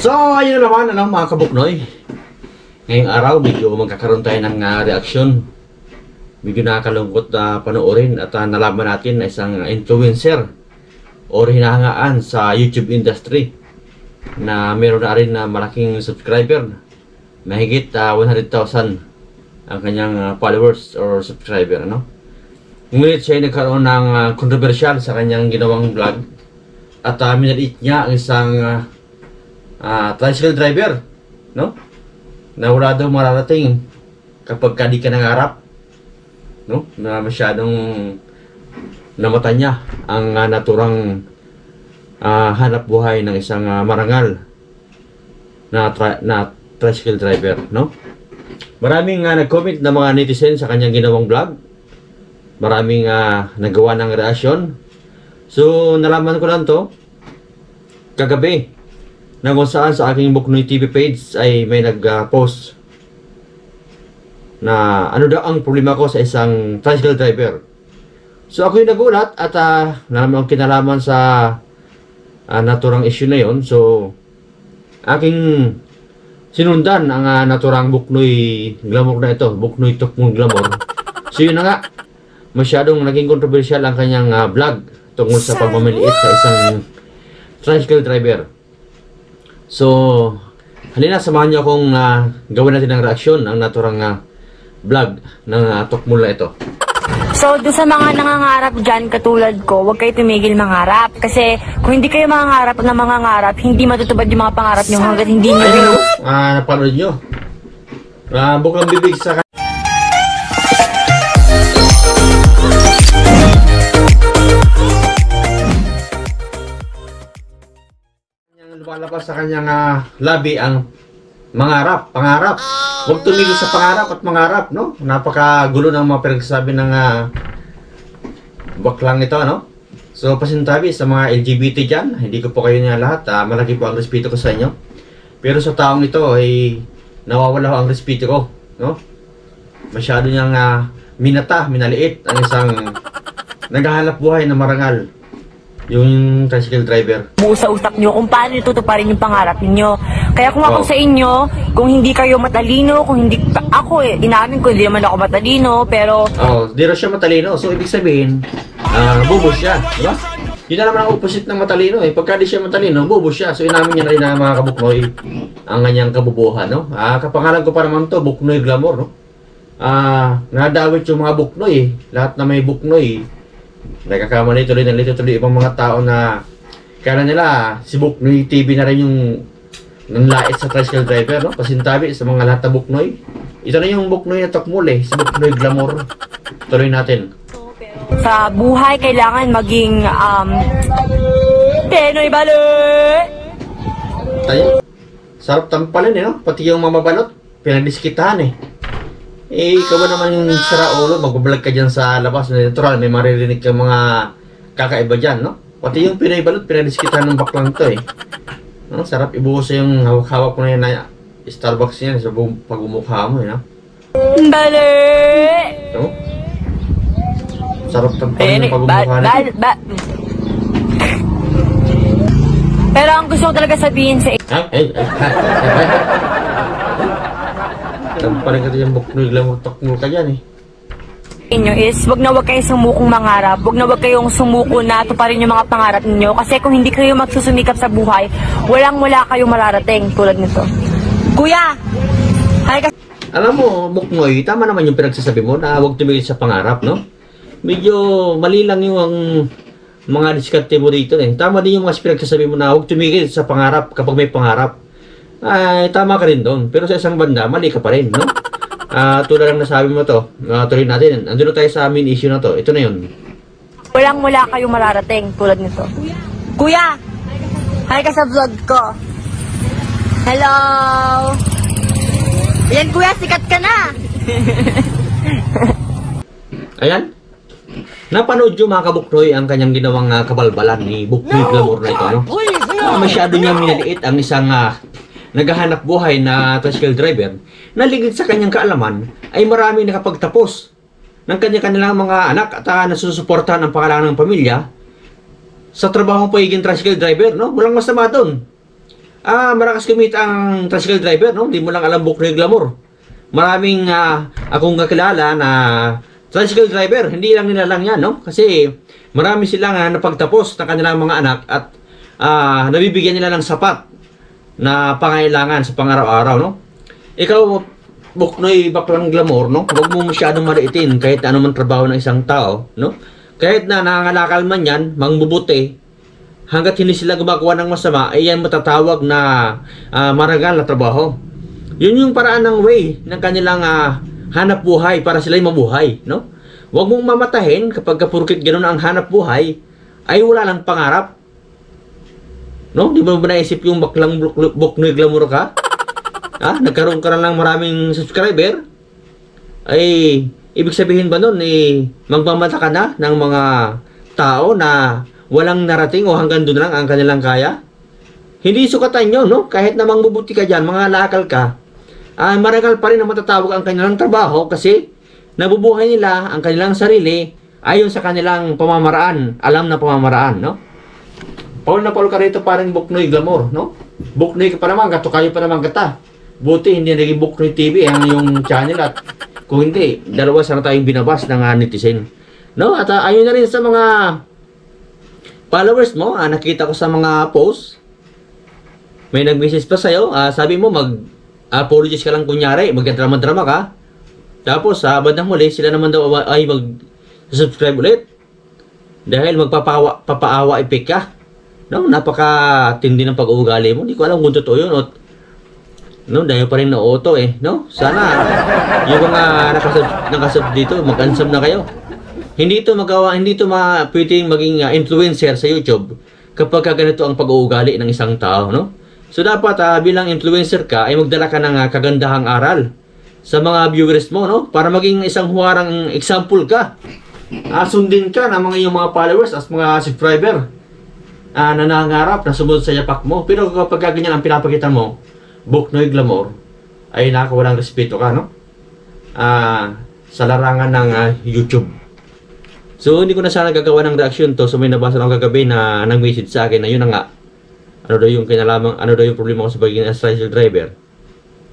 So, ayun na naman, mga kabuknoy. Ngayong araw, medyo magkakaroon tayo ng reaksyon. Medyo nakakalungkot na panoorin at nalaman natin na isang influencer o hinahangaan sa YouTube industry na meron na rin na malaking subscriber. Mahigit 100,000 ang kanyang followers or subscriber, ano? Ngunit siya ay nagkaroon ng controversial sa kanyang ginawang vlog at minaliit niya ang isang tricycle driver, no? Na wala daw mararating kapag di ka nangarap, no? Na masyadong namata niya ang naturang hanap buhay ng isang marangal na tricycle driver, no? Maraming nag-comment na mga netizen sa kanyang ginawang vlog. Maraming nagawa ng reaksyon. So, nalaman ko lang to kagabi na kung saan sa aking Buknoy TV page ay may nag-post na ano daw ang problema ko sa isang tricycle driver. So ako yung nagulat at nalaman ang kinalaman sa naturang issue na yon. So aking sinundan ang naturang Buknoy Glamour na ito, Buknoy Tukmong Glamour. So yun na nga, masyadong naging controversial ang kanyang vlog tungkol sa pagmamaliit sa isang tricycle driver. So, halina, samahan niyo akong gawin natin ng reaksyon ang naturang vlog ng Tukmula ito. So, doon sa mga nangangarap dyan katulad ko, huwag kayo tumigil mangarap. Kasi kung hindi kayo mangangarap na mangangarap, hindi matutupad yung mga pangarap nyo hanggat hindi nyo napanood nyo. Bukang bibig sa lumalabas sa kanyang labi ang pangarap. Huwag tumigil sa pangarap at mangarap, no? Napakagulo ng mga pinagsasabi ng baklang ito, no? So, pasintabi sa mga LGBT dyan, hindi ko po kayo niya lahat, malaki po ang respeto ko sa inyo. Pero sa taong ito ay nawawala ho ang respeto ko, no? Masyado niyang minaliit ang isang naghahanap buhay na marangal, yung tricycle driver. Buo sa utak nyo kung paano tutuparin yung pangarap niyo. Kaya kung ako sa inyo, kung hindi kayo matalino, kung hindi ako inamin ko hindi naman ako matalino, pero di rin siya matalino. So ibig sabihin, bobo siya, di ba? Yun na naman ang opposite ng matalino eh. Pagka di siya matalino, bobo siya. So inamin niya na rin na mga kabuknoy ang kanyang kabubuhan, no? Kapangalan ko pa naman to, Buknoy Glamour, no? Nadawit yung mga buknoy eh. Lahat na may buknoy nagkakamali tuloy ibang mga tao na kaya nila si Buknoy TV na rin yung nanlait sa tricycle driver, no? Pasintabi sa mga lahat na Buknoy. Ito na yung Buknoy na Tukmul si Buknoy Glamour. Tuloy natin. Sa buhay kailangan maging Penoy Baloy. Tayo. Sarap tampalin no? Pati yung mamabalot pinadiskitahan ikaw ba naman yung saraulo, magbablog ka dyan sa labas, natural, may maririnig ka mga kakaiba dyan, no? Pati yung Pinoy balot, pinadiskitahan ng baklang to no? Sarap ibuhos yung hawak-hawak mo na yun na Starbucks yan sa pagmumukha mo, no? Bale! No? Sarap tampalin yung pagmumukha na. Pero ang gusto ko talaga sabihin sa tampalin ka dyan, Buknoy Glamour, Tukmul ka dyan inyo is, wag kayong sumukong mangarap, wag kayong sumuko na tuparin yung mga pangarap ninyo, kasi kung hindi kayo magsusumikap sa buhay, wala kayong mararating tulad nito. Kuya! Alam mo, Buknoy, tama naman yung pinagsasabi mo na huwag tumigil sa pangarap, no? Medyo mali lang yung mga diskarte mo dito Tama din yung mga pinagsasabi mo na huwag tumigil sa pangarap kapag may pangarap. Ay, tama ka rin doon. Pero sa isang banda, mali ka pa rin, no? Tulad lang nasabi mo to, tuloy natin. Andun tayo sa main issue na to. Ito na yun. Wala kayong mararating tulad nito. Kuya! Hi ka sa vlog ko. Hello! Yan kuya, sikat ka na! Ayan. Napanood yung mga kabuknoy ang kanyang ginawang kabalbalan ni Buknoy Glamour na ito, no? Masyado niya minaliit ang isang naghahanap buhay na tricycle driver na ligid sa kanyang kaalaman ay maraming nakapagtapos ng kanilang mga anak at nasusuportahan ang pangangailangan ng pamilya sa trabahong pagiging tricycle driver, no? Walang masama doon. Marakas kumita ang tricycle driver, no? Hindi mo lang alam Buknoy Glamour. Maraming akong kakilala na tricycle driver, hindi lang nila lang yan, no? Kasi marami silang napagtapos ng kanilang mga anak at nabibigyan nila ng sapat na pangailangan sa pang-araw-araw, no? Ikaw, Buknoy Baklang Glamour, no? Huwag mo masyadong maliitin kahit ano man trabaho ng isang tao, no? Kahit na nangangalakal man yan, mangbubuti, hanggat hindi sila gumagawa ng masama, ay yan matatawag na marangal na trabaho. Yun yung paraan ng way ng kanilang hanap buhay para sila'y mabuhay, no? Huwag mong mamatahin kapag kapurkit gano'n ang hanap buhay, ay wala lang pangarap. No? Di mo ba naisip yung Baklang Buknoy Glamour ka? Nagkaroon ka lang ng maraming subscriber, ay ibig sabihin ba nun, magmamata ka na ng mga tao na walang narating o hanggang doon lang ang kanilang kaya? Hindi sukatan nyo, no? Kahit namang bubuti ka dyan, mga lakal ka, marangal pa rin na matatawag ang kanilang trabaho kasi nabubuhay nila ang kanilang sarili ayon sa kanilang pamamaraan, alam na pamamaraan, no? Paul na Paul ka rito parang Buknoy Glamour, no? Buknoy ka pa naman, katukayo pa naman kata. Buti hindi naging Buknoy TV ang yung channel at kung hindi, dalawa sana tayong binabas ng netizen. No? At ayun na rin sa mga followers mo, nakita ko sa mga posts, may nag-message pa sa'yo, sabi mo mag-apologies ka lang kunyari, magdrama-drama ka. Tapos sa bandang huli, sila naman daw ay mag-subscribe ulit. Dahil magpapaawa epek ka. No? Napaka-tindi ng pag-uugali mo. Hindi ko alam kung totoo yun. No, dahil pa rin na auto no? Sana yung mga nakasub dito, mag-unsub na kayo. Hindi ito pwedeng maging influencer sa YouTube kapag ganito ang pag-uugali ng isang tao, no? So dapat bilang influencer ka ay magdala ka ng kagandahang aral sa mga viewers mo, no? Para maging isang huwarang example ka. Sundin ka ng iyong mga followers as mga subscriber na nangangarap na sumunod sa yapak mo. Pero kapag ganyan ang pinapakita mo, Buknoy Glamour, ay nakawalang respeto ka, no? Sa larangan ng YouTube. So, hindi ko na sana gagawa ng reaction to. So, may nabasa lang kagabi na nag-message sa akin na yun na nga. Ano daw yung problema ko sa pagiging tricycle driver.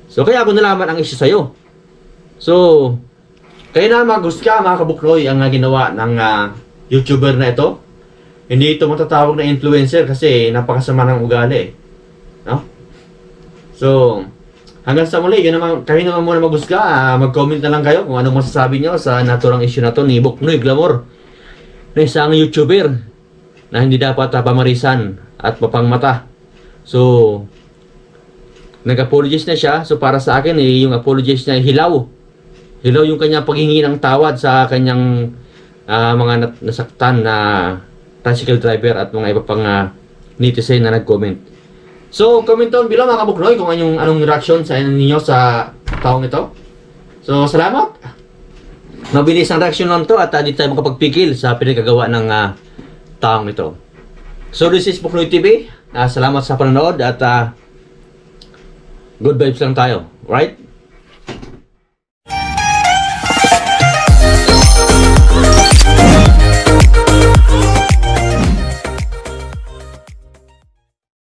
So, kaya ako nalaman ang issue sa'yo. So, kaya na mga kabuknoy, ang ginawa ng YouTuber na ito. Hindi ito matatawag na influencer kasi napakasama ng ugali, no? So, hanggang sa muli, yun naman, kayo naman muna mag-comment na lang kayo kung ano masasabi nyo sa naturang issue na to ni Buknoy Glamour na isang YouTuber na hindi dapat pamarisan at mapangmata. So, nag-apologize na siya. So, para sa akin, yung apologize niya hilaw. Hilaw yung kanyang paghingi ng tawad sa kanyang mga nasaktan na tricycle driver at mga iba pang netizen na nag-comment. So, comment down below mga kabuknoy kung anong reaction sa ninyo sa taong ito. So, salamat. Mabilis ang reaction lang to at di tayo makapagpigil sa pinagagawa ng taong ito. So, this is Buknoy TV. Salamat sa panonood at good vibes lang tayo. Right?